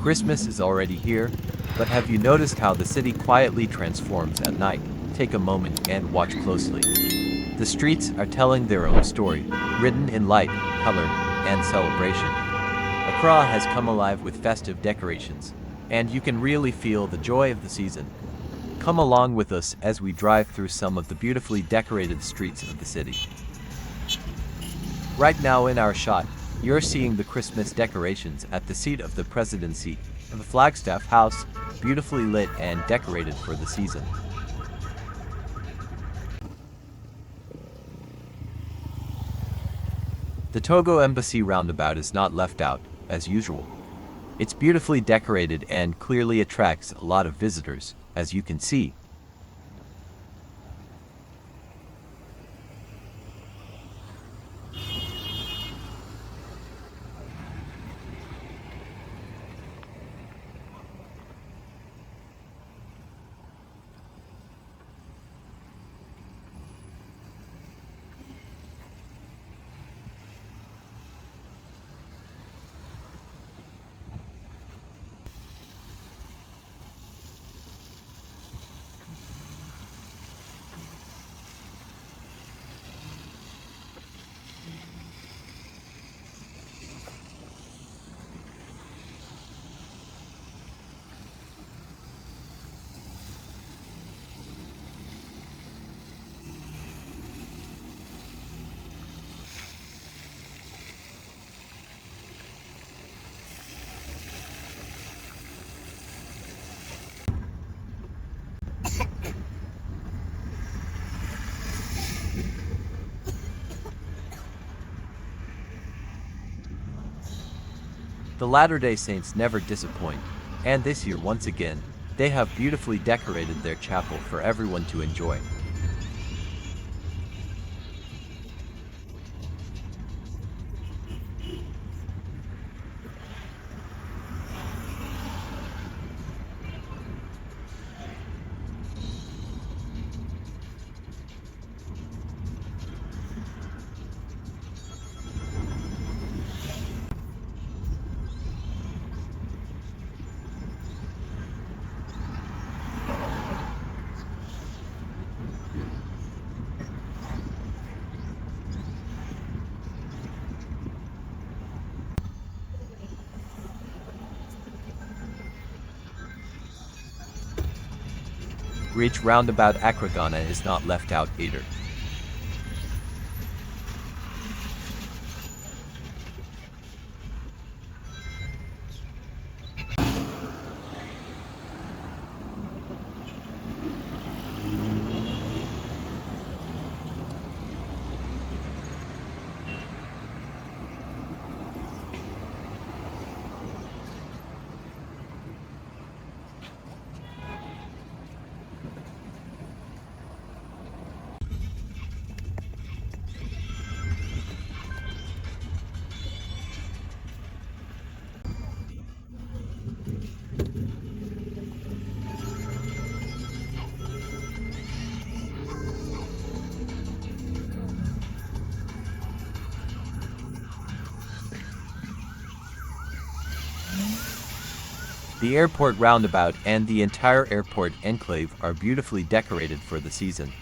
Christmas is already here, but have you noticed how the city quietly transforms at night? Take a moment and watch closely. The streets are telling their own story, written in light, color, and celebration. Accra has come alive with festive decorations, and you can really feel the joy of the season. Come along with us as we drive through some of the beautifully decorated streets of the city. Right now in our shot, you're seeing the Christmas decorations at the seat of the presidency, the Flagstaff House, beautifully lit and decorated for the season. The Togo Embassy roundabout is not left out, as usual. It's beautifully decorated and clearly attracts a lot of visitors, as you can see. The Latter-day Saints never disappoint, and this year once again, they have beautifully decorated their chapel for everyone to enjoy. Reach roundabout Akragana is not left out either. The airport roundabout and the entire airport enclave are beautifully decorated for the season.